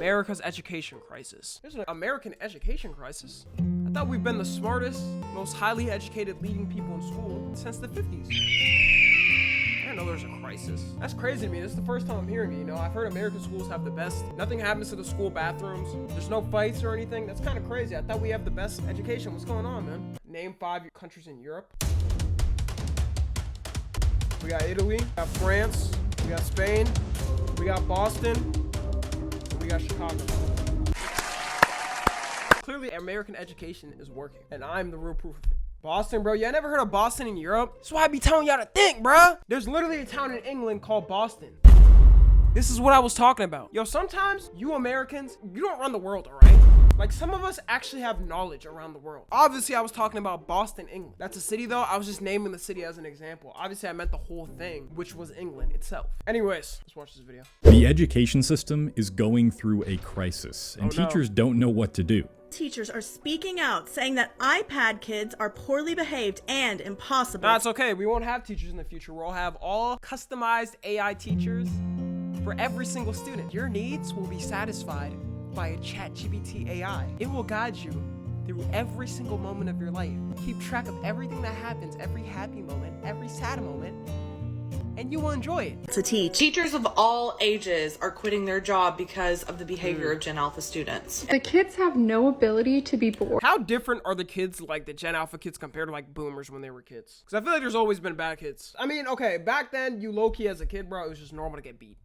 America's education crisis. There's an American education crisis? I thought we've been the smartest, most highly educated leading people in school since the 50s. I didn't know there was a crisis. That's crazy to me. This is the first time I'm hearing it, you know? I've heard American schools have the best. Nothing happens to the school bathrooms. There's no fights or anything. That's kind of crazy. I thought we have the best education. What's going on, man? Name 5 countries in Europe. We got Italy, we got France, we got Spain, we got Boston, and we got Chicago. Clearly, American education is working, and I'm the real proof of it. Boston, bro. Yeah, I never heard of Boston in Europe. That's why I be telling y'all to think, bro. There's literally a town in England called Boston. This is what I was talking about. Yo, sometimes you Americans, you don't run the world, all right? Like, some of us actually have knowledge around the world. Obviously, I was talking about Boston, England. That's a city, though. I was just naming the city as an example. Obviously, I meant the whole thing, which was England itself. Anyways, let's watch this video. The education system is going through a crisis, and teachers don't know what to do. Teachers are speaking out, saying that iPad kids are poorly behaved and impossible. That's okay. We won't have teachers in the future. We'll have all customized AI teachers for every single student. Your needs will be satisfied by a ChatGPT AI. It will guide you through every single moment of your life. Keep track of everything that happens, every happy moment, every sad moment, and you will enjoy it. To teach. Teachers of all ages are quitting their job because of the behavior of Gen Alpha students. The kids have no ability to be bored. How different are the kids, like the Gen Alpha kids, compared to like boomers when they were kids? Because I feel like there's always been bad kids. I mean, okay, back then, you low-key as a kid, bro, it was just normal to get beat.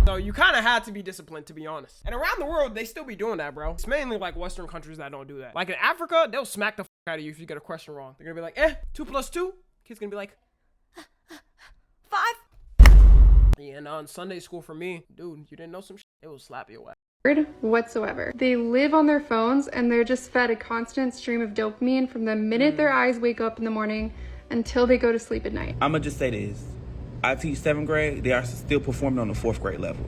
So you kind of had to be disciplined, to be honest. And around the world, they still be doing that, bro. It's mainly like Western countries that don't do that. Like in Africa, they'll smack the out of you if you get a question wrong. They're gonna be like, 2 + 2? Kid's gonna be like, 5. yeah, and on Sunday school for me, dude, you didn't know some shit, it will slap you away. Whatsoever. They live on their phones and they're just fed a constant stream of dopamine from the minute their eyes wake up in the morning until they go to sleep at night. I'ma just say this. I teach 7th grade, they are still performing on the 4th grade level.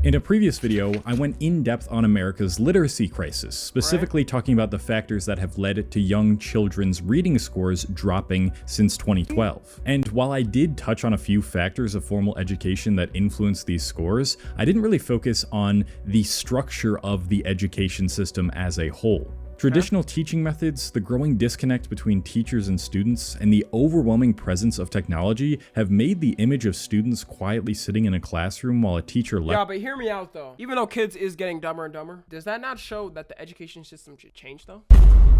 In a previous video, I went in depth on America's literacy crisis, specifically talking about the factors that have led to young children's reading scores dropping since 2012. And while I did touch on a few factors of formal education that influence these scores, I didn't really focus on the structure of the education system as a whole. Traditional teaching methods, the growing disconnect between teachers and students, and the overwhelming presence of technology have made the image of students quietly sitting in a classroom while a teacher Yeah, but hear me out though. Even though kids is getting dumber and dumber, does that not show that the education system should change though?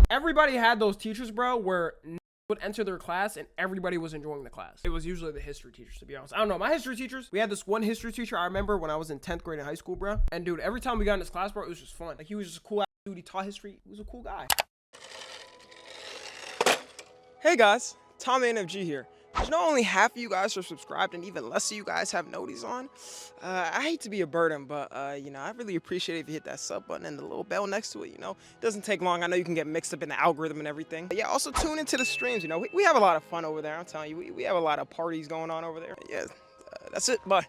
Everybody had those teachers, bro, where would enter their class and everybody was enjoying the class. It was usually the history teachers, to be honest. I don't know, my history teachers, we had this one history teacher I remember when I was in 10th grade in high school, bro. And dude, every time we got in this class, bro, it was just fun. Like, he was just a cool dude. He taught history. He was a cool guy. Hey guys, Tom NFG here. You know, only half of you guys are subscribed and even less of you guys have noties on. I hate to be a burden, but you know, I really appreciate it if you hit that sub button and the little bell next to it. You know, it doesn't take long. I know you can get mixed up in the algorithm and everything. But yeah, also tune into the streams. You know, we have a lot of fun over there. I'm telling you, we have a lot of parties going on over there. Yeah, that's it. Bye.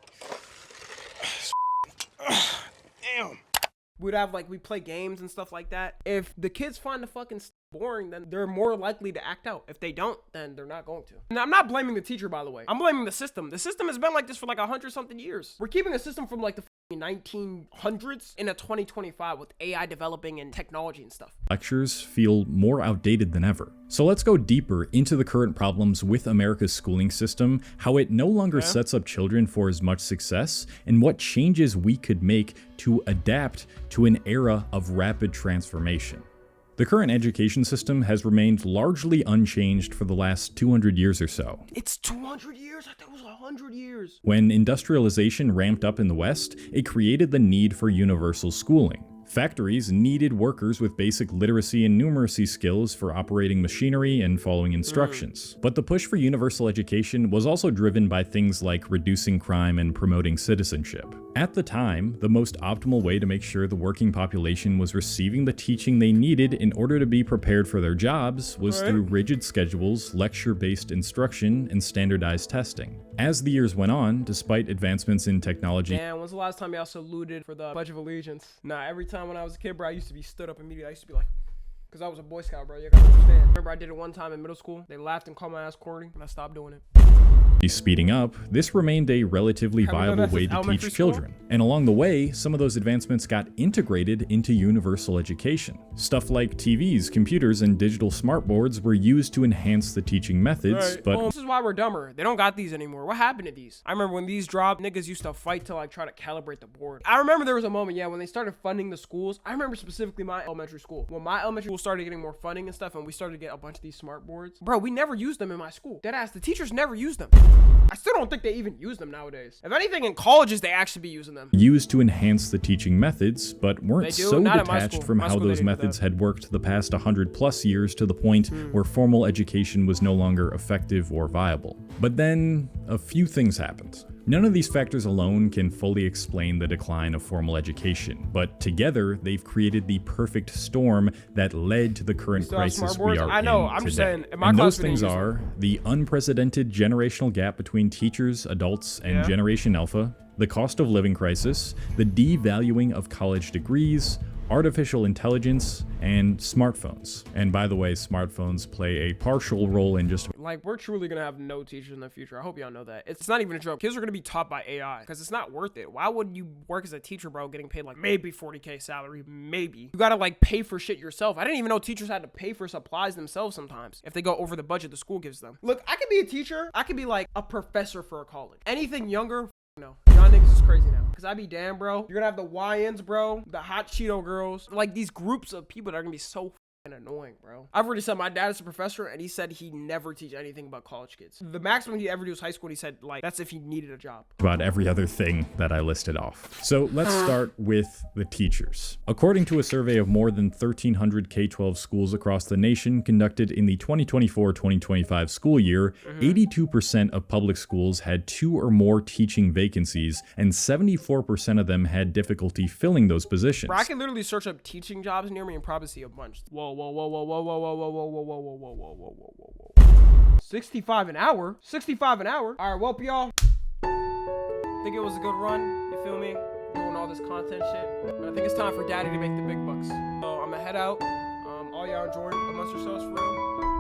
Damn. We'd have like, we play games and stuff like that. If the kids find the fucking boring, then they're more likely to act out. If they don't, then they're not going to. And I'm not blaming the teacher, by the way. I'm blaming the system. The system has been like this for like 100-something years. We're keeping a system from like the 1900s in a 2025 with AI developing and technology and stuff. Lectures feel more outdated than ever. So let's go deeper into the current problems with America's schooling system, how it no longer sets up children for as much success, and what changes we could make to adapt to an era of rapid transformation. The current education system has remained largely unchanged for the last 200 years or so. It's 200 years? I thought it was 100 years. When industrialization ramped up in the West, it created the need for universal schooling. Factories needed workers with basic literacy and numeracy skills for operating machinery and following instructions. But the push for universal education was also driven by things like reducing crime and promoting citizenship. At the time, the most optimal way to make sure the working population was receiving the teaching they needed in order to be prepared for their jobs was through rigid schedules, lecture-based instruction, and standardized testing. As the years went on, despite advancements in technology— Man, when's the last time y'all saluted for the Pledge of Allegiance? Nah, every time when I was a kid, bro, I used to be stood up immediately. I used to be like, because I was a Boy Scout, bro. You gotta understand. Remember, I did it one time in middle school. They laughed and called my ass corny, and I stopped doing it. speeding up, this remained a relatively Have we viable done that way since to elementary teach school? children. And along the way, some of those advancements got integrated into universal education. Stuff like TVs, computers, and digital smartboards were used to enhance the teaching methods, Right. but Well, this is why we're dumber. They don't got these anymore. What happened to these? I remember when these dropped, niggas used to fight to like try to calibrate the board. I remember there was a moment, yeah, when they started funding the schools. I remember specifically my elementary school. When my elementary school started getting more funding and stuff, and we started to get a bunch of these smart boards. Bro, we never used them in my school. Deadass, the teachers never used them. I still don't think they even use them nowadays. If anything, in colleges, they actually be using them. used to enhance the teaching methods, but weren't They do? so Not at my detached school. from My how school, they those didn't do methods that. had worked the past 100+ years to the point where formal education was no longer effective or viable. But then, a few things happened. None of these factors alone can fully explain the decline of formal education, but together they've created the perfect storm that led to the current still have crisis smart we boards? are I know, in I'm just today. saying, in my And class, those we didn't things use them. are the unprecedented generational gap between teachers, adults, and Yeah. Generation Alpha, the cost of living crisis, the devaluing of college degrees, artificial intelligence, and smartphones. And by the way, smartphones play a partial role in just Like, we're truly gonna have no teachers in the future. I hope y'all know that. It's not even a joke. Kids are gonna be taught by AI because it's not worth it. Why would you work as a teacher, bro, getting paid like maybe 40K salary? Maybe. You gotta like pay for shit yourself. I didn't even know teachers had to pay for supplies themselves sometimes if they go over the budget the school gives them. Look, I could be a teacher. I could be like a professor for a college. Anything younger, no. Y'all niggas is crazy now. Cause I be damn, bro. You're gonna have the YNs, bro. The hot Cheeto girls. Like these groups of people that are gonna be so annoying, bro. I've already said my dad is a professor and he said he never teach anything about college kids. The maximum he ever do is high school. And he said like that's if he needed a job. about every other thing that I listed off. So let's start with the teachers. According to a survey of more than 1,300 K-12 schools across the nation conducted in the 2024-2025 school year, 82% of public schools had 2 or more teaching vacancies, and 74% of them had difficulty filling those positions. Bro, I can literally search up teaching jobs near me and probably see a bunch. Whoa, whoa, whoa, whoa, whoa, whoa, whoa, whoa, whoa, whoa, whoa, whoa, whoa, whoa, whoa, whoa, whoa, whoa. 65 an hour? 65 an hour? All right, well, y'all. Think it was a good run. You feel me? Doing all this content shit. But I think it's time for daddy to make the big bucks. So I'm gonna head out. All y'all enjoy amongst yourselves for real.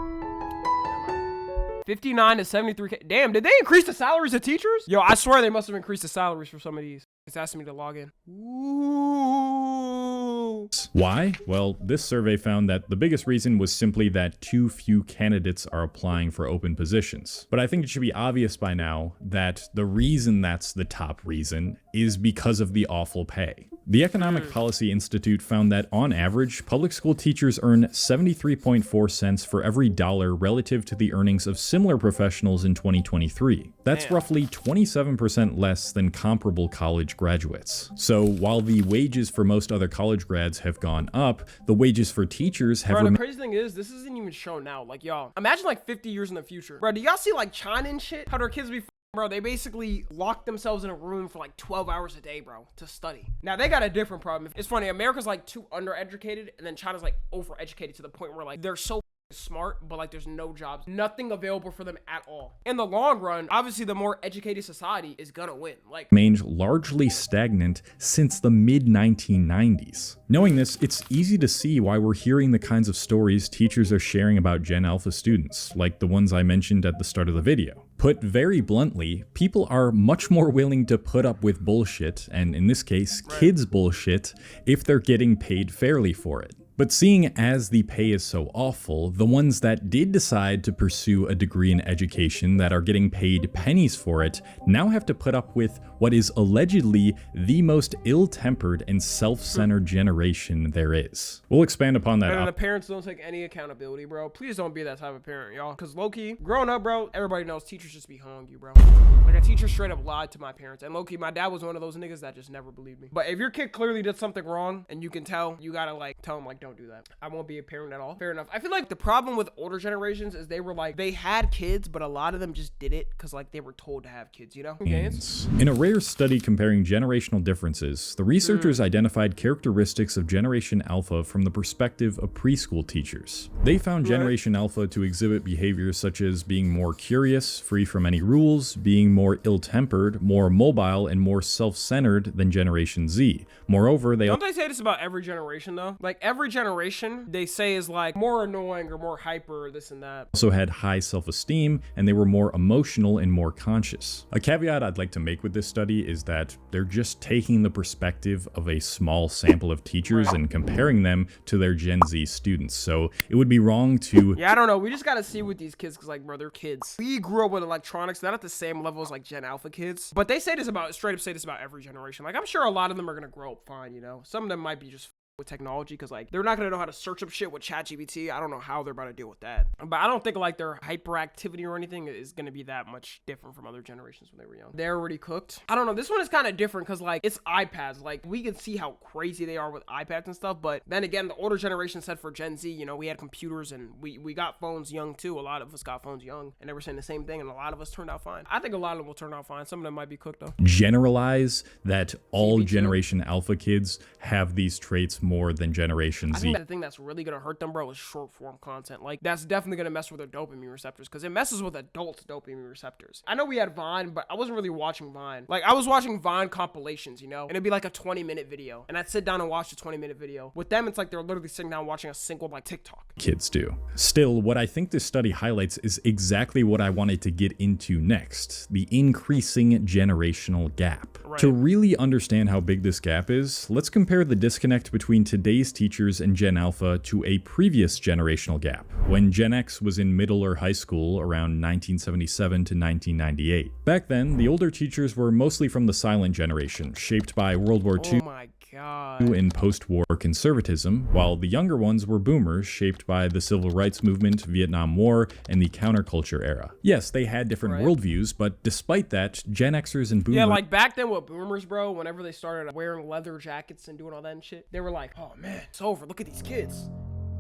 59 to 73K. Damn, did they increase the salaries of teachers? Yo, I swear they must have increased the salaries for some of these. It's asking me to log in. Ooh. Why? Well, this survey found that the biggest reason was simply that too few candidates are applying for open positions. But I think it should be obvious by now that the reason that's the top reason is because of the awful pay. The Economic Policy Institute found that on average, public school teachers earn 73.4 cents for every dollar relative to the earnings of similar professionals in 2023. That's Damn. roughly 27% less than comparable college graduates. So while the wages for most other college grads have gone up, the wages for teachers have Bro, the remained. crazy thing is, this isn't even shown now. Like, y'all, imagine like 50 years in the future. Bro, do y'all see like China and shit? How their kids be bro, they basically lock themselves in a room for like 12 hours a day, bro, to study. Now, they got a different problem. It's funny, America's like too undereducated, and then China's like overeducated to the point where like they're so smart, but like there's no jobs, nothing available for them at all. In the long run, obviously the more educated society is gonna win. Like, Remained largely stagnant since the mid-1990s. Knowing this, it's easy to see why we're hearing the kinds of stories teachers are sharing about Gen Alpha students, like the ones I mentioned at the start of the video. Put very bluntly, people are much more willing to put up with bullshit, and in this case, kids' bullshit, if they're getting paid fairly for it. But seeing as the pay is so awful, the ones that did decide to pursue a degree in education that are getting paid pennies for it now have to put up with what is allegedly the most ill-tempered and self-centered generation there is. We'll expand upon that. and the parents don't take any accountability, bro. Please don't be that type of parent, y'all. Because low-key, growing up, bro, everybody knows teachers just be hung you, bro. Like, a teacher straight up lied to my parents. And low-key, my dad was one of those niggas that just never believed me. But if your kid clearly did something wrong, and you can tell, you gotta, like, tell him, like, don't do that. I won't be a parent at all. Fair enough. I feel like the problem with older generations is they were, like, they had kids, but a lot of them just did it because, like, they were told to have kids, you know? In a rare study comparing generational differences, the researchers identified characteristics of Generation Alpha from the perspective of preschool teachers. They found Generation Alpha to exhibit behaviors such as being more curious, free from any rules, being more ill-tempered, more mobile, and more self-centered than Generation Z. Moreover, they Don't they say this about every generation, though? Like, every generation, they say, is like more annoying or more hyper, this and that. Also had high self-esteem, and they were more emotional and more conscious. A caveat I'd like to make with this study is that they're just taking the perspective of a small sample of teachers and comparing them to their Gen Z students. So it would be wrong to... Yeah, I don't know. We just gotta see with these kids, because, like, bro, they're kids. We grew up with electronics, not at the same level as, like, Gen Alpha kids. But they say this about, straight up say this about every generation. Like, I'm sure a lot of them are gonna grow up fine, you know? Some of them might be just with technology, because like they're not gonna know how to search up shit with ChatGPT. I don't know how they're about to deal with that, but I don't think like their hyperactivity or anything is gonna be that much different from other generations when they were young. They're already cooked. I don't know, this one is kind of different because like it's iPads. Like we can see how crazy they are with iPads and stuff, but then again, the older generation said for Gen Z, you know, we had computers and we got phones young too. A lot of us got phones young, and they were saying the same thing, and a lot of us turned out fine. I think a lot of them will turn out fine. Some of them might be cooked though. Generalize that all Generation Alpha kids have these traits more than Generation I Z. think the thing that's really gonna hurt them, bro, is short form content. Like that's definitely gonna mess with their dopamine receptors, because it messes with adult dopamine receptors. I know we had Vine, but I wasn't really watching Vine. Like I was watching Vine compilations, you know, and it'd be like a 20-minute video, and I'd sit down and watch the 20-minute video. With them, it's like they're literally sitting down watching a single like TikTok. Kids do. Still, what I think this study highlights is exactly what I wanted to get into next: the increasing generational gap. Right. To really understand how big this gap is, let's compare the disconnect between today's teachers and Gen Alpha to a previous generational gap, when Gen X was in middle or high school around 1977 to 1998. Back then, the older teachers were mostly from the silent generation, shaped by World War II. Oh my god. And post-war conservatism, while the younger ones were boomers shaped by the civil rights movement, Vietnam War, and the counterculture era. Yes, they had different worldviews, but despite that, Gen Xers and boomers... Yeah, like back then with boomers, bro, whenever they started wearing leather jackets and doing all that and shit, they were like, oh man, it's over. Look at these kids.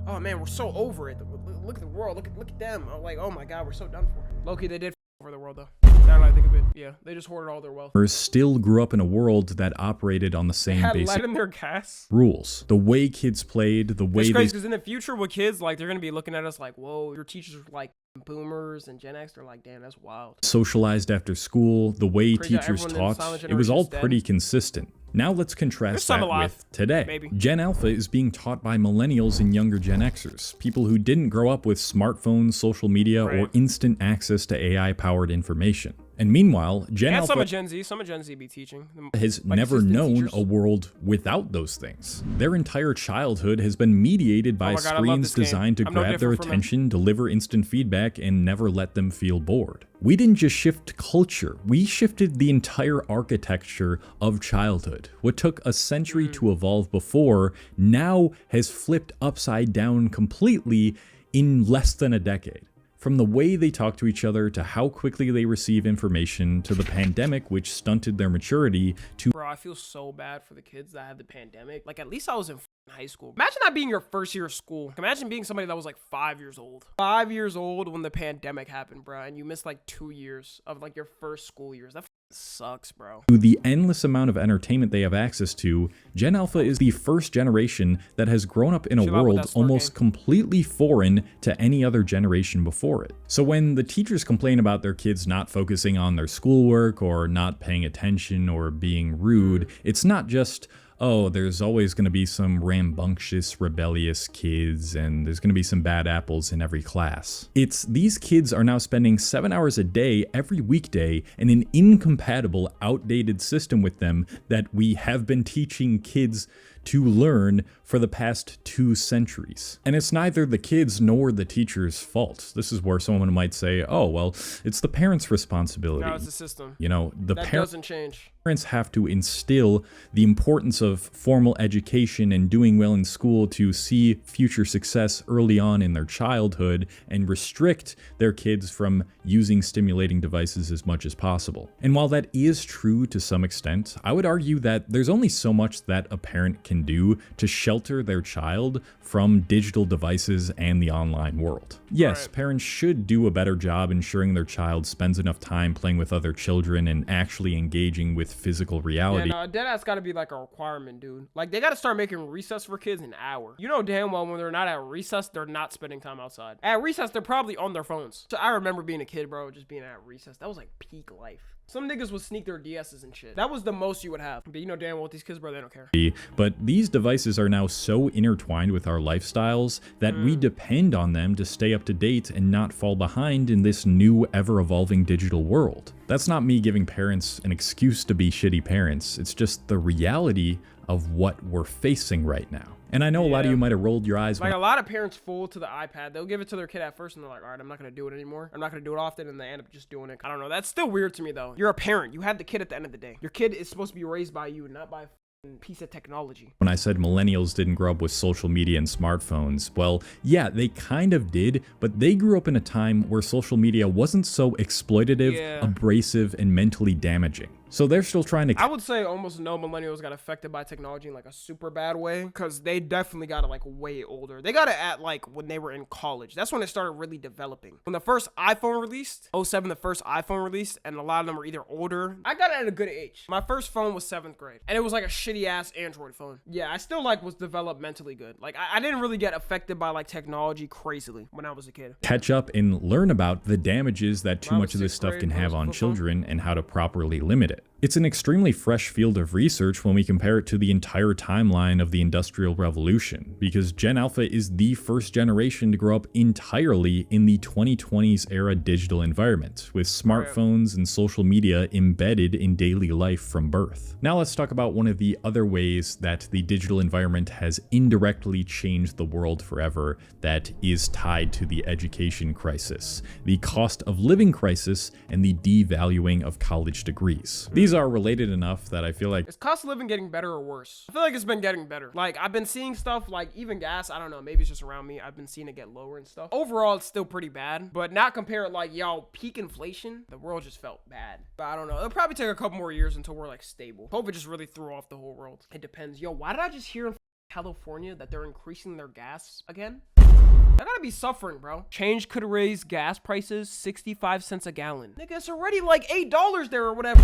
Oh man, we're so over it. Look at the world. Look at them. I'm like, oh my god, we're so done for. Low-key, they did over the world though. Now that I think of it, yeah, they just hoarded all their wealth. Still grew up in a world that operated on the same Had basic lead in their gas. rules. The way kids played, the way It's they... crazy because in the future with kids, like they're gonna be looking at us like, whoa, your teachers are like boomers and Gen X. They're like, damn, that's wild. socialized after school, the way Crazy how teachers everyone in the taught, silent it was all generation's pretty dead. consistent. Now let's There's contrast some that alive, with today. maybe. Gen Alpha is being taught by millennials and younger Gen Xers, people who didn't grow up with smartphones, social media, or Right. instant access to AI-powered information. And meanwhile, Gen And some Alpha of Gen Z be teaching. has like never assistant known teachers. a world without those things. Their entire childhood has been mediated by Oh my God, I love screens this game. designed to I'm no grab their different from them. attention, deliver instant feedback, and never let them feel bored. We didn't just shift culture, we shifted the entire architecture of childhood. What took a century to evolve before now has flipped upside down completely in less than a decade. From the way they talk to each other, to how quickly they receive information, to the pandemic which stunted their maturity, to Bro, I feel so bad for the kids that had the pandemic. Like, at least I was in high school. Imagine not being your first year of school. Imagine being somebody that was like 5 years old. 5 years old when the pandemic happened, bro, and you missed like 2 years of like your first school years. That sucks, bro. the endless amount of entertainment they have access to. Gen Alpha is the first generation that has grown up in a Chill out with world that smart almost game. completely foreign to any other generation before it. So when the teachers complain about their kids not focusing on their schoolwork or not paying attention or being rude, it's not just, oh, there's always going to be some rambunctious, rebellious kids, and there's going to be some bad apples in every class. It's these kids are now spending 7 hours a day every weekday in an incompatible, outdated system with them that we have been teaching kids to learn for the past 2 centuries. And it's neither the kids nor the teacher's fault. This is where someone might say, oh, well, it's the parents' responsibility. No, it's the system. You know, the That parents doesn't change. Parents have to instill the importance of formal education and doing well in school to see future success early on in their childhood and restrict their kids from using stimulating devices as much as possible. And while that is true to some extent, I would argue that there's only so much that a parent can do to shelter their child from digital devices and the online world. Yes, Right. parents should do a better job ensuring their child spends enough time playing with other children and actually engaging with physical reality. Yeah, no, deadass gotta be like a requirement, dude. Like, they gotta start making recess for kids an hour. You know damn well when they're not at recess, they're not spending time outside. At recess, they're probably on their phones. So I remember being a kid, bro, just being at recess. That was like peak life. Some niggas would sneak their DSs and shit. That was the most you would have. But you know damn well with these kids, bro, they don't care. But these devices are now so intertwined with our lifestyles that we depend on them to stay up to date and not fall behind in this new, ever-evolving digital world. That's not me giving parents an excuse to be shitty parents. It's just the reality of what we're facing right now. And I know a lot of you might have rolled your eyes. Like a lot of parents fool to the iPad. They'll give it to their kid at first and they're like, all right, I'm not going to do it anymore. I'm not going to do it often. And they end up just doing it. I don't know. That's still weird to me though. You're a parent. You have the kid at the end of the day. Your kid is supposed to be raised by you, not by a piece of technology. When I said millennials didn't grow up with social media and smartphones, well, yeah, they kind of did, but they grew up in a time where social media wasn't so exploitative, abrasive, and mentally damaging. So they're still trying to... I would say almost no millennials got affected by technology in like a super bad way, because they definitely got it like way older. They got it at like when they were in college. That's when it started really developing. When the first iPhone released, 07, the first iPhone released, and a lot of them were either older. I got it at a good age. My first phone was 7th grade, and it was like a shitty ass Android phone. Yeah, I still like was developmentally good. Like I didn't really get affected by like technology crazily when I was a kid. Catch up and learn about the damages that too much of this stuff can have on children and how to properly limit it. It's an extremely fresh field of research when we compare it to the entire timeline of the Industrial Revolution, because Gen Alpha is the first generation to grow up entirely in the 2020s era digital environment, with smartphones and social media embedded in daily life from birth. Now let's talk about one of the other ways that the digital environment has indirectly changed the world forever that is tied to the education crisis, the cost of living crisis, and the devaluing of college degrees. These are related enough that I feel like... Is cost of living getting better or worse? I feel like it's been getting better. Like, I've been seeing stuff like even gas, I don't know, maybe it's just around me. I've been seeing it get lower and stuff. Overall, it's still pretty bad, but not compare it like, y'all, peak inflation, the world just felt bad. But I don't know. It'll probably take a couple more years until we're like stable. COVID just really threw off the whole world. It depends. Yo, why did I just hear in California that they're increasing their gas again? I gotta be suffering, bro. Change could raise gas prices 65 cents a gallon. Nigga, it's already like $8 there or whatever.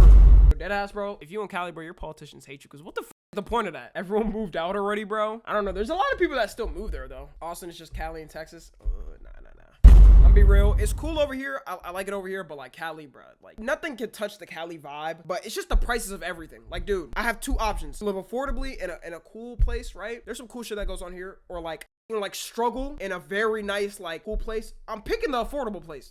Deadass, bro. If you in Cali, bro, your politicians hate you, because what the f is the point of that? Everyone moved out already, bro. I don't know. There's a lot of people that still move there, though. Austin is just Cali and Texas. Nah. I'm gonna be real. It's cool over here. I like it over here, but like Cali, bro, like nothing can touch the Cali vibe, but it's just the prices of everything. Like, dude, I have two options: live affordably in a cool place, right? There's some cool shit that goes on here, or like, you know, like struggle in a very nice, like cool place. I'm picking the affordable place.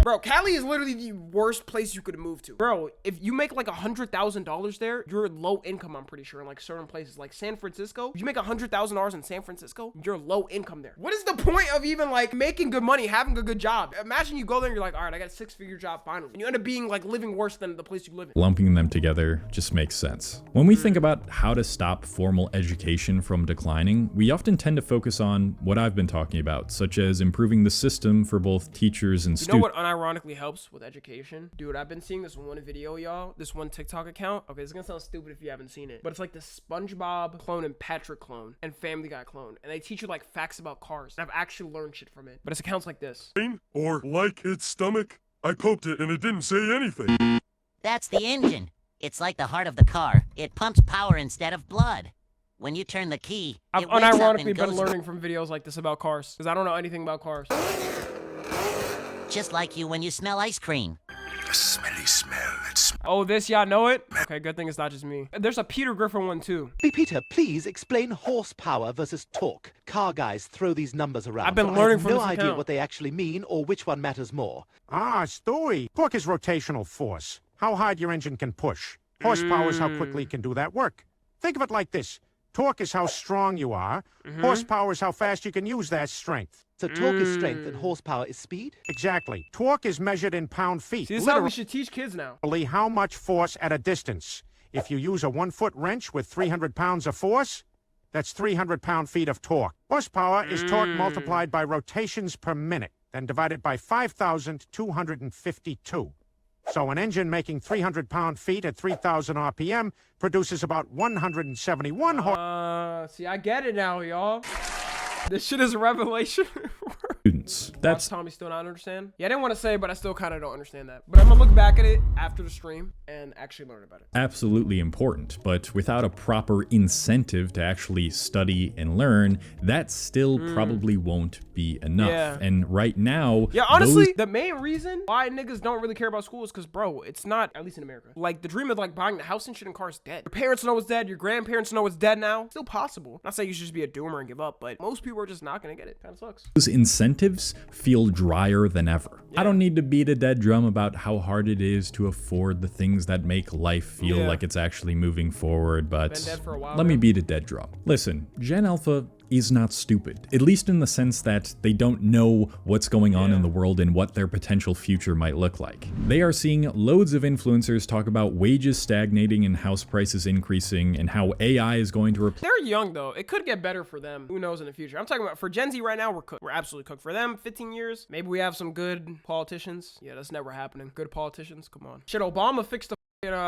Bro, Cali is literally the worst place you could move to. Bro, if you make like $100,000 there, you're low income, I'm pretty sure, in like certain places. Like San Francisco, if you make $100,000 in San Francisco, you're low income there. What is the point of even like making good money, having a good job? Imagine you go there and you're like, all right, I got a 6-figure job finally. And you end up being like living worse than the place you live in. Lumping them together just makes sense. When we think about how to stop formal education from declining, we often tend to focus on what I've been talking about, such as improving the system for both teachers and students. You know what unironically helps with education? Dude, I've been seeing this one video, y'all. This one TikTok account. Okay, this is gonna sound stupid if you haven't seen it, but it's like the SpongeBob clone and Patrick clone and Family Guy clone. And they teach you like facts about cars. And I've actually learned shit from it. But it's accounts like this. Or like its stomach. I poked it and it didn't say anything. That's the engine. It's like the heart of the car. It pumps power instead of blood. When you turn the key, I've it wakes up unironically and been goes learning from videos like this about cars, because I don't know anything about cars. just like you when you smell ice cream. A smelly smell. Oh, this, y'all know it? Okay, good thing it's not just me. There's a Peter Griffin one too. Peter, please explain horsepower versus torque. Car guys throw these numbers around. I've been but learning I have from no this idea account. what they actually mean or which one matters more. Ah, Stewie. Torque is rotational force. How hard your engine can push. Horsepower is how quickly it can do that work. Think of it like this. Torque is how strong you are. Horsepower is how fast you can use that strength. So torque is strength and horsepower is speed? Exactly. Torque is measured in pound-feet. See, this is how we should teach kids now. Literally how much force at a distance. If you use a 1-foot wrench with 300 pounds of force, that's 300 pound-feet of torque. Horsepower is torque multiplied by rotations per minute, then divided by 5,252. So an engine making 300 pound-feet at 3,000 RPM produces about 171 horse. See, I get it now, y'all. This shit is a revelation. loads. That's Tommy still not understand. Yeah, I didn't want to say, but I still kind of don't understand that. But I'm gonna look back at it after the stream and actually learn about it. absolutely important, but without a proper incentive to actually study and learn, that still probably won't be enough. Yeah. And right now, Yeah, honestly, the main reason why niggas don't really care about school is because, bro, it's not, at least in America, like the dream of like buying the house and shit and car is dead. Your parents know it's dead. Your grandparents know it's dead now. Still possible. Not saying you should just be a doomer and give up, but most people are just not gonna get it. Kind of sucks. those incentives feel drier than ever. I don't need to beat a dead drum about how hard it is to afford the things that make life feel like it's actually moving forward, but Been dead for a while, let me man. beat a dead drum. Listen, Gen Alpha is not stupid, at least in the sense that they don't know what's going on in the world and what their potential future might look like. They are seeing loads of influencers talk about wages stagnating and house prices increasing and how AI is going to replace. They're young though. It could get better for them. Who knows in the future? I'm talking about for Gen Z right now, we're cooked. We're absolutely cooked. For them, 15 years, maybe we have some good politicians. Yeah, that's never happening. Good politicians, come on. Shit, Obama fixed the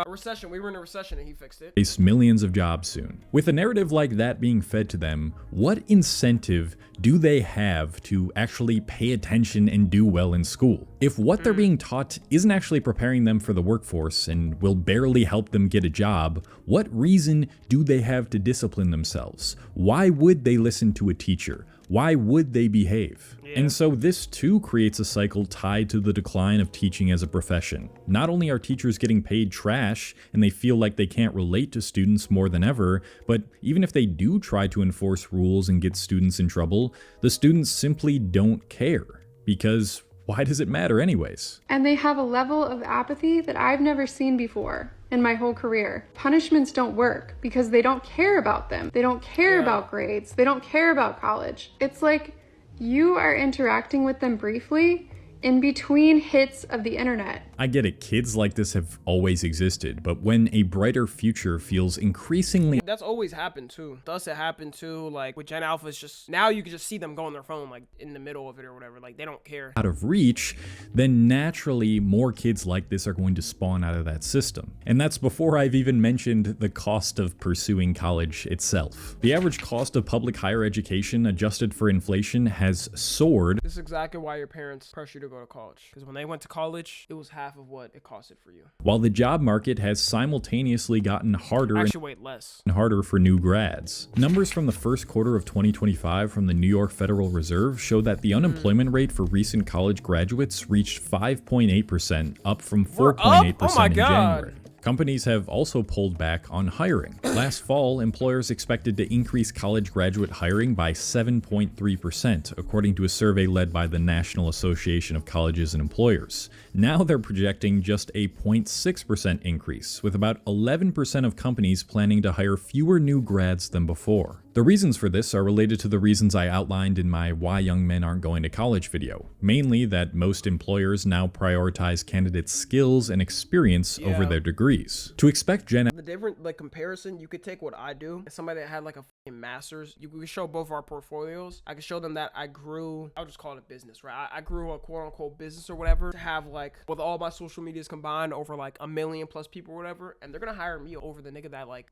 recession. We were in a recession and he fixed it. Millions of jobs soon. With a narrative like that being fed to them, what incentive do they have to actually pay attention and do well in school? If what they're being taught isn't actually preparing them for the workforce and will barely help them get a job, what reason do they have to discipline themselves? Why would they listen to a teacher? Why would they behave? And so this too creates a cycle tied to the decline of teaching as a profession. Not only are teachers getting paid trash and they feel like they can't relate to students more than ever, but even if they do try to enforce rules and get students in trouble, the students simply don't care. Because why does it matter anyways? And they have a level of apathy that I've never seen before in my whole career. Punishments don't work because they don't care about them. They don't care about grades. They don't care about college. It's like you are interacting with them briefly in between hits of the internet. I get it, kids like this have always existed, but when a brighter future feels increasingly That's always happened too. Thus it happened too, like with Gen Alpha, it's just, now you can just see them go on their phone, like in the middle of it or whatever. Like they don't care. out of reach, then naturally more kids like this are going to spawn out of that system. And that's before I've even mentioned the cost of pursuing college itself. The average cost of public higher education adjusted for inflation has soared. This is exactly why your parents pressure you to go to college. Because when they went to college, it was half of what it costed for you. While the job market has simultaneously gotten harder Actually, wait, less. and harder for new grads. Numbers from the first quarter of 2025 from the New York Federal Reserve show that the unemployment rate for recent college graduates reached 5.8%, up from 4.8% Oh my in God. January. Companies have also pulled back on hiring. Last fall, employers expected to increase college graduate hiring by 7.3%, according to a survey led by the National Association of Colleges and Employers. Now they're projecting just a 0.6% increase, with about 11% of companies planning to hire fewer new grads than before. The reasons for this are related to the reasons I outlined in my Why Young Men Aren't Going to College video, mainly that most employers now prioritize candidates' skills and experience over their degrees. To expect Gen The different, like, comparison, you could take what I do as somebody that had like a fucking master's. We could show both our portfolios. I could show them that I grew, I'll just call it a business, right? I grew a quote unquote business or whatever to have, like, with all my social medias combined, over like 1 million plus people or whatever, and they're gonna hire me over the nigga that like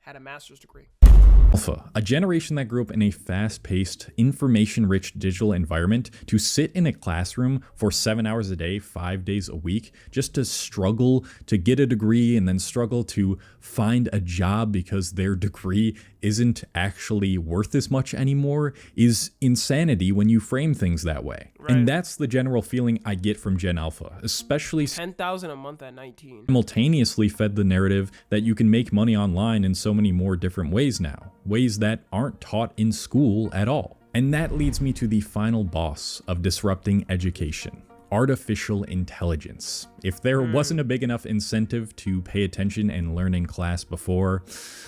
had a master's degree. Alpha, a generation that grew up in a fast-paced, information-rich digital environment, to sit in a classroom for 7 hours a day, 5 days a week, just to struggle to get a degree and then struggle to find a job because their degree isn't actually worth as much anymore, is insanity when you frame things that way. And that's the general feeling I get from Gen Alpha, especially 10,000 a month at 19. simultaneously fed the narrative that you can make money online in so many more different ways now, ways that aren't taught in school at all. And that leads me to the final boss of disrupting education: artificial intelligence. If there wasn't a big enough incentive to pay attention and learn in class before,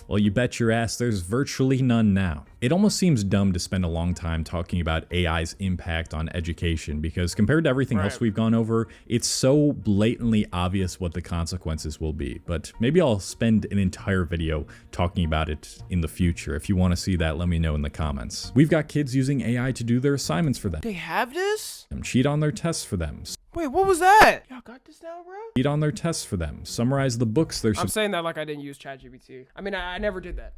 well, you bet your ass there's virtually none now. It almost seems dumb to spend a long time talking about AI's impact on education, because compared to everything else we've gone over, it's so blatantly obvious what the consequences will be. But maybe I'll spend an entire video talking about it in the future. If you want to see that, let me know in the comments. We've got kids using AI to do their assignments for them, They have this? cheat on their tests for them, Wait, what was that? Y'all got this now, bro? cheat on their tests for them, summarize the books they're I'm saying that like I didn't use ChatGPT. I mean, I never did that.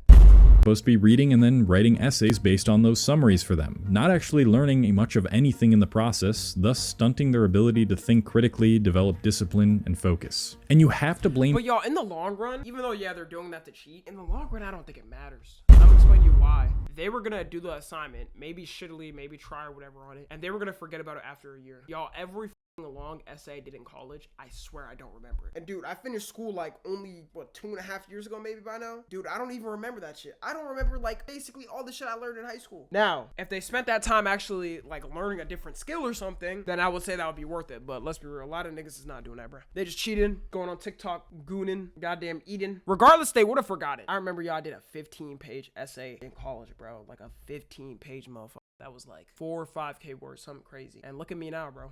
Supposed to be reading and then writing essays based on those summaries for them, not actually learning much of anything in the process, thus stunting their ability to think critically, develop discipline, and focus. And you have to blame— But y'all, in the long run, even though, yeah, they're doing that to cheat, in the long run, I don't think it matters. I'll explain to you why. They were gonna do the assignment, maybe shittily, maybe try or whatever on it, and they were gonna forget about it after a year. Y'all, every a long essay I did in college, I swear I don't remember it. And dude, I finished school like only, what, 2.5 years ago maybe by now? Dude, I don't even remember that shit. I don't remember like basically all the shit I learned in high school. Now, if they spent that time actually like learning a different skill or something, then I would say that would be worth it. But let's be real, a lot of niggas is not doing that, bro. They just cheating, going on TikTok, gooning, goddamn eating. Regardless, they would have forgot it. I remember y'all did a 15-page essay in college, bro. Like a 15-page motherfucker. That was like 4 or 5K words, something crazy. And look at me now, bro.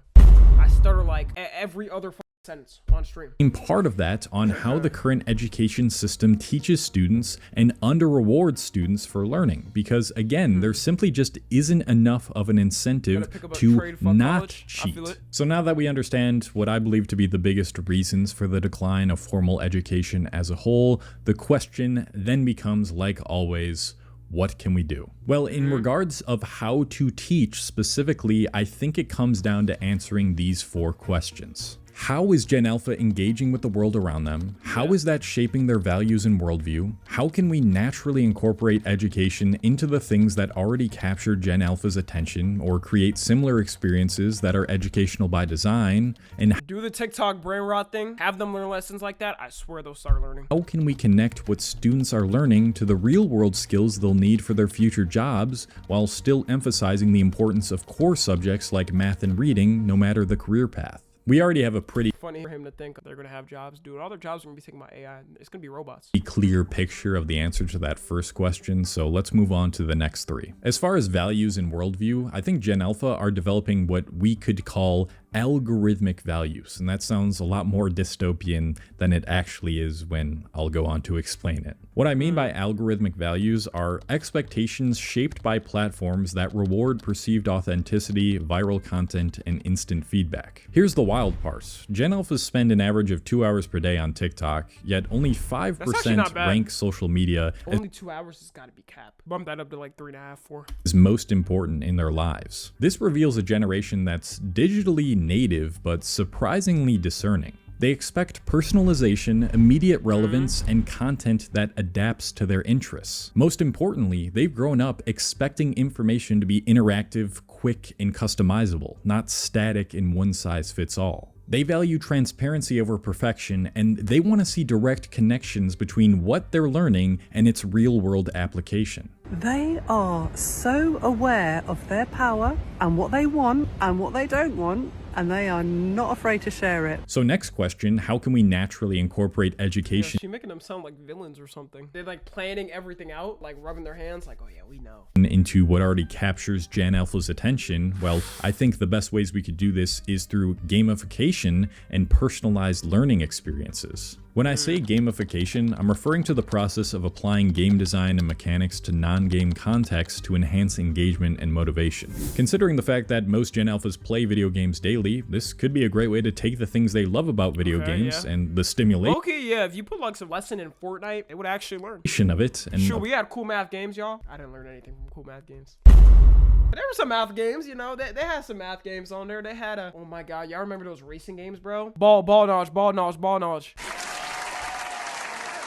I stutter like every other sentence on stream. Part of that on how the current education system teaches students and under-rewards students for learning, because again, there simply just isn't enough of an incentive to not cheat. So now that we understand what I believe to be the biggest reasons for the decline of formal education as a whole, the question then becomes, like always, what can we do? Well, in regards of how to teach specifically, I think it comes down to answering these 4 questions. How is Gen Alpha engaging with the world around them? How is that shaping their values and worldview? How can we naturally incorporate education into the things that already capture Gen Alpha's attention or create similar experiences that are educational by design? And do the TikTok brain rot thing, have them learn lessons like that, I swear they'll start learning. How can we connect what students are learning to the real world skills they'll need for their future jobs while still emphasizing the importance of core subjects like math and reading, no matter the career path? We already have a pretty funny for him to think they're gonna have jobs, dude. All their jobs are gonna be taken by AI. It's gonna be robots. Clear picture of the answer to that first question, so let's move on to the next 3. As far as values and worldview, I think Gen Alpha are developing what we could call algorithmic values, and that sounds a lot more dystopian than it actually is when I'll go on to explain it. What I mean by algorithmic values are expectations shaped by platforms that reward perceived authenticity, viral content, and instant feedback. Here's the wild part. Gen Alphas spend an average of 2 hours per day on TikTok, yet only 5% rank social media only 2 hours has got to be capped. Bump that up to like 3.5, 4. Is most important in their lives. This reveals a generation that's digitally native but surprisingly discerning. They expect personalization, immediate relevance, and content that adapts to their interests. Most importantly, they've grown up expecting information to be interactive, quick, and customizable, not static and one-size-fits-all. They value transparency over perfection, and they want to see direct connections between what they're learning and its real-world application. They are so aware of their power and what they want and what they don't want, and they are not afraid to share it. So next question, how can we naturally incorporate education? Yeah, she's making them sound like villains or something. They're like planning everything out, like rubbing their hands like, oh yeah, we know. Into what already captures Gen Alpha's attention? Well, I think the best ways we could do this is through gamification and personalized learning experiences. When I say gamification, I'm referring to the process of applying game design and mechanics to non-game contexts to enhance engagement and motivation. Considering the fact that most Gen Alphas play video games daily, this could be a great way to take the things they love about video games and the stimulation yeah, if you put like some lesson in Fortnite, they would actually learn of it. And sure, we had cool math games, y'all. I didn't learn anything from cool math games. But there were some math games, you know, they had some math games on there. They had a, oh my god, y'all remember those racing games, bro? Ball knowledge.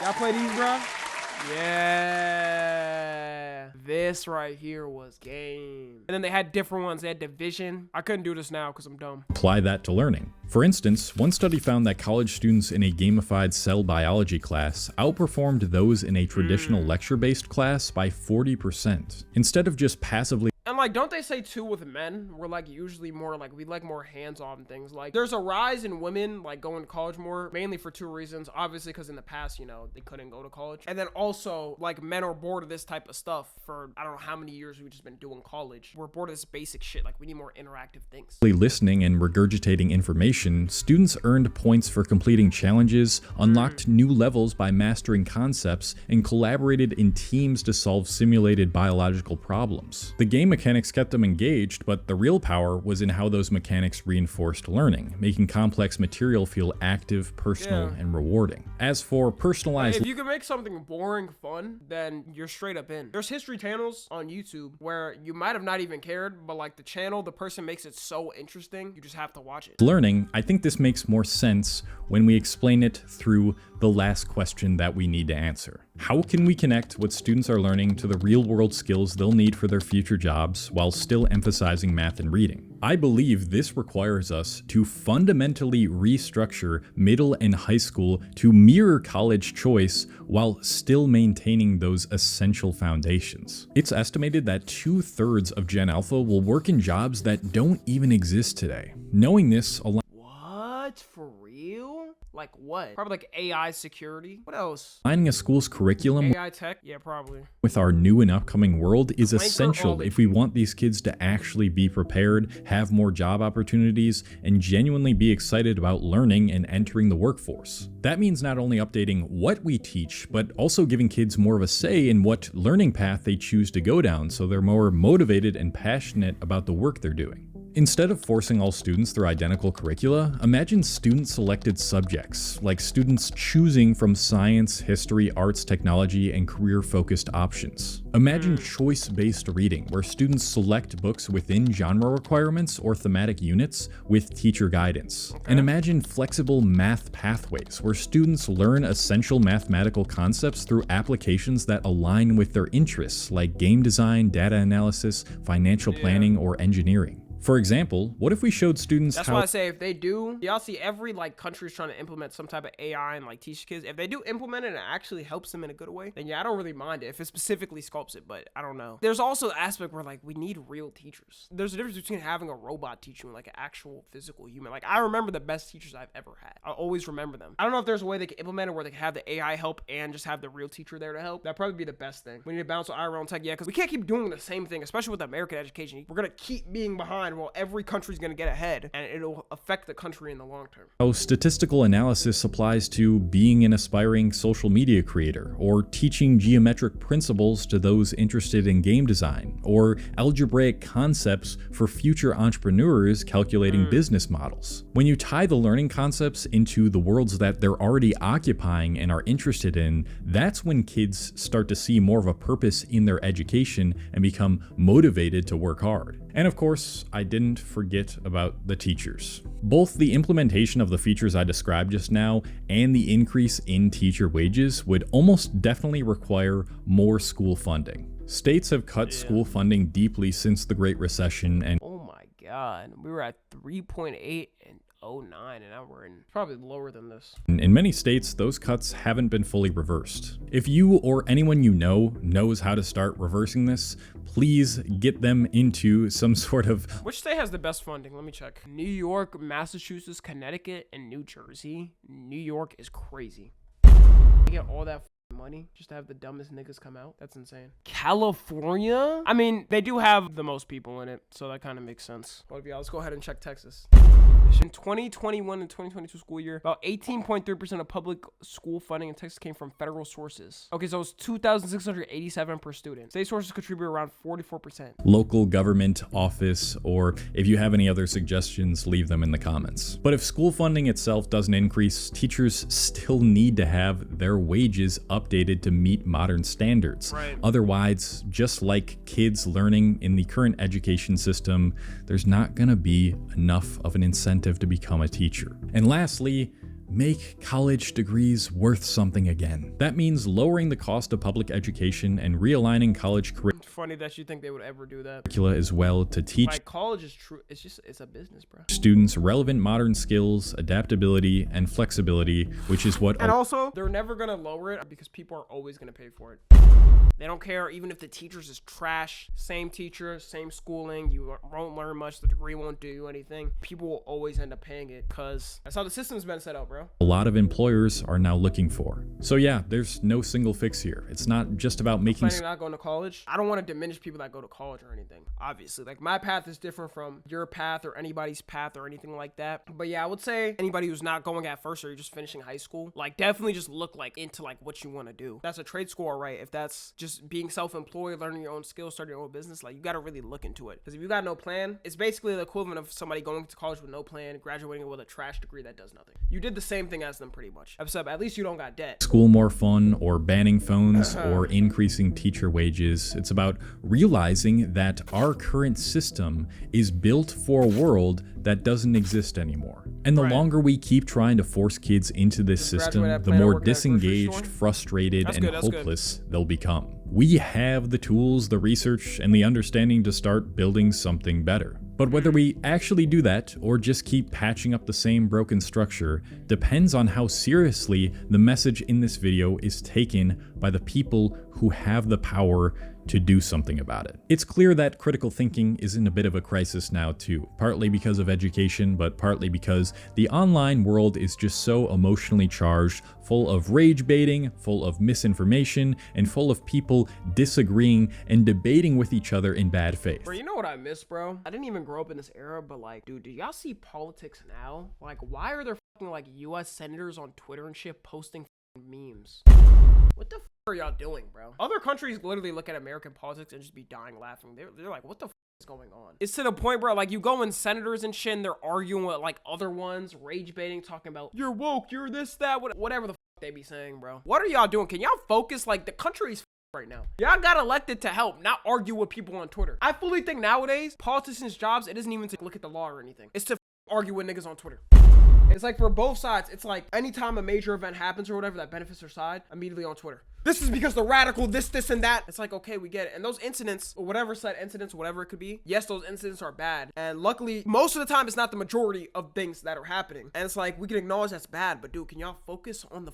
Y'all play these, bro? Yeah. This right here was game. And then they had different ones. They had division. I couldn't do this now because I'm dumb. Apply that to learning. For instance, one study found that college students in a gamified cell biology class outperformed those in a traditional lecture-based class by 40%. Instead of just passively And like, don't they say too with men, we're like usually more like, we like more hands-on things. Like there's a rise in women like going to college more, mainly for 2 reasons. Obviously because in the past, you know, they couldn't go to college. And then also like men are bored of this type of stuff for I don't know how many years we've just been doing college. We're bored of this basic shit. Like we need more interactive things. Listening and regurgitating information, students earned points for completing challenges, unlocked new levels by mastering concepts, and collaborated in teams to solve simulated biological problems. The game mechanics mechanics kept them engaged, but the real power was in how those mechanics reinforced learning, making complex material feel active, personal, and rewarding. As for personalized... If you can make something boring fun, then you're straight up in. There's history channels on YouTube where you might have not even cared, but like the channel, the person makes it so interesting, you just have to watch it. Learning, I think this makes more sense when we explain it through the last question that we need to answer. How can we connect what students are learning to the real-world skills they'll need for their future jobs while still emphasizing math and reading? I believe this requires us to fundamentally restructure middle and high school to mirror college choice while still maintaining those essential foundations. It's estimated that 2/3 of Gen Alpha will work in jobs that don't even exist today. Knowing this What? For real? Like what? Probably like AI security. What else? aligning a school's curriculum AI tech? Yeah, probably. with our new and upcoming world is Clanker essential all the if we want these kids to actually be prepared, have more job opportunities, and genuinely be excited about learning and entering the workforce. That means not only updating what we teach, but also giving kids more of a say in what learning path they choose to go down so they're more motivated and passionate about the work they're doing. Instead of forcing all students through identical curricula, imagine student-selected subjects, like students choosing from science, history, arts, technology, and career-focused options. Imagine choice-based reading, where students select books within genre requirements or thematic units with teacher guidance. And imagine flexible math pathways, where students learn essential mathematical concepts through applications that align with their interests, like game design, data analysis, financial planning, or engineering. For example, what if we showed students That's how- why I say if they do, y'all see every like country's trying to implement some type of AI and like teach kids. If they do implement it and it actually helps them in a good way, then yeah, I don't really mind it if it specifically sculpts it, but I don't know. There's also the aspect where like we need real teachers. There's a difference between having a robot teach you and like an actual physical human. Like I remember the best teachers I've ever had. I always remember them. I don't know if there's a way they can implement it where they can have the AI help and just have the real teacher there to help. That'd probably be the best thing. We need to balance our own tech, yeah, because we can't keep doing the same thing, especially with American education. We're gonna keep being behind while every country's gonna get ahead, and it'll affect the country in the long term. How statistical analysis applies to being an aspiring social media creator, or teaching geometric principles to those interested in game design, or algebraic concepts for future entrepreneurs calculating business models. When you tie the learning concepts into the worlds that they're already occupying and are interested in, that's when kids start to see more of a purpose in their education and become motivated to work hard. And of course, I didn't forget about the teachers. Both the implementation of the features I described just now and the increase in teacher wages would almost definitely require more school funding. States have cut school funding deeply since the Great Recession, and Oh my god, we were at 3.8 in 09 and now we're in probably lower than this. in many states, those cuts haven't been fully reversed. If you or anyone you know knows how to start reversing this, please get them into some sort of... Which state has the best funding? Let me check. New York, Massachusetts, Connecticut, and New Jersey. New York is crazy. They get all that money just to have the dumbest niggas come out. That's insane. California? I mean, they do have the most people in it, so that kind of makes sense. What if y'all, let's go ahead and check Texas. In 2021 and 2022 school year, about 18.3% of public school funding in Texas came from federal sources. Okay, so it's $2,687 per student. State sources contribute around 44%. local government office, or if you have any other suggestions, leave them in the comments. But if school funding itself doesn't increase, teachers still need to have their wages updated to meet modern standards. Right. Otherwise, just like kids learning in the current education system, there's not gonna be enough of an incentive to become a teacher. And lastly, make college degrees worth something again. That means lowering the cost of public education and realigning college Funny that you think they would ever do that. curricula as well to teach Like college is true. It's a business, bro. students relevant modern skills, adaptability, and flexibility, which is what... And also, they're never gonna lower it because people are always gonna pay for it. They don't care even if the teachers is trash. Same teacher, same schooling. You won't learn much. The degree won't do you anything. People will always end up paying it because that's how the system's been set up, bro. a lot of employers are now looking for. So yeah, there's no single fix here. It's not just about making... Planning not going to college. I don't want to diminish people that go to college or anything. Obviously, like my path is different from your path or anybody's path or anything like that. But yeah, I would say anybody who's not going at first or you're just finishing high school, like definitely just look like into like what you want to do. That's a trade school, right? If that's just being self-employed, learning your own skills, starting your own business, like you got to really look into it. Because if you got no plan, it's basically the equivalent of somebody going to college with no plan, graduating with a trash degree that does nothing. You did the same thing as them pretty much, except at least you don't got debt. School more fun, or banning phones, or increasing teacher wages. It's about realizing that our current system is built for a world that doesn't exist anymore. And the longer we keep trying to force kids into this system, the more disengaged, frustrated, and hopeless they'll become. We have the tools, the research, and the understanding to start building something better. But whether we actually do that, or just keep patching up the same broken structure, depends on how seriously the message in this video is taken by the people who have the power to do something about it. It's clear that critical thinking is in a bit of a crisis now too, partly because of education, but partly because the online world is just so emotionally charged, full of rage baiting, full of misinformation, and full of people disagreeing and debating with each other in bad faith. Bro, you know what I miss, bro? I didn't even grow up in this era, but like, dude, do y'all see politics now? Like, why are there fucking like US senators on Twitter and shit posting memes? What the are y'all doing, bro? Other countries literally look at American politics and just be dying laughing. They're like, what the is going on? It's to the point, bro, like you go in senators and shit and they're arguing with like other ones, rage baiting, talking about you're woke, you're this, that, whatever the they be saying, bro. What are y'all doing? Can y'all focus? Like the country's right now. Y'all got elected to help, not argue with people on Twitter. I fully think nowadays, politicians' jobs, it isn't even to look at the law or anything. It's to argue with niggas on Twitter. It's like for both sides, it's like anytime a major event happens or whatever that benefits their side, immediately on Twitter. This is because the radical, this, and that. It's like, okay, we get it. And those incidents, or whatever said incidents, whatever it could be, yes, those incidents are bad. And luckily, most of the time, it's not the majority of things that are happening. And it's like, we can acknowledge that's bad, but dude, can y'all focus on the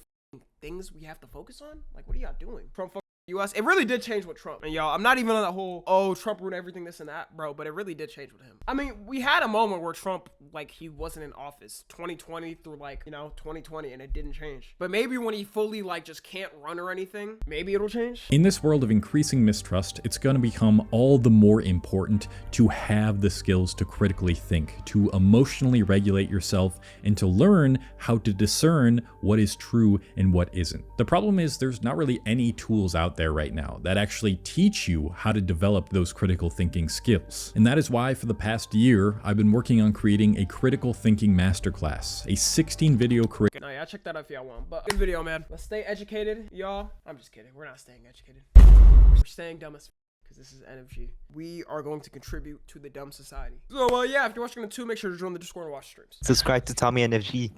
things we have to focus on? Like, what are y'all doing? From US, it really did change with Trump. And y'all, I'm not even on that whole, oh, Trump ruined everything, this and that, bro, but it really did change with him. I mean, we had a moment where Trump, like, he wasn't in office 2020 through, like, 2020, and it didn't change. But maybe when he fully, like, just can't run or anything, maybe it'll change. In this world of increasing mistrust, it's going to become all the more important to have the skills to critically think, to emotionally regulate yourself, and to learn how to discern what is true and what isn't. The problem is there's not really any tools out there right now that actually teach you how to develop those critical thinking skills. And that is why for the past year, I've been working on creating a critical thinking masterclass, a 16 video curriculum. No, yeah, check that out if y'all want. But good video, man. Let's stay educated, y'all. I'm just kidding. We're not staying educated. We're staying dumb as because this is NFG. We are going to contribute to the dumb society. So, yeah, if you're watching the 2, make sure to join the Discord and watch streams. Subscribe to Tommy NFG.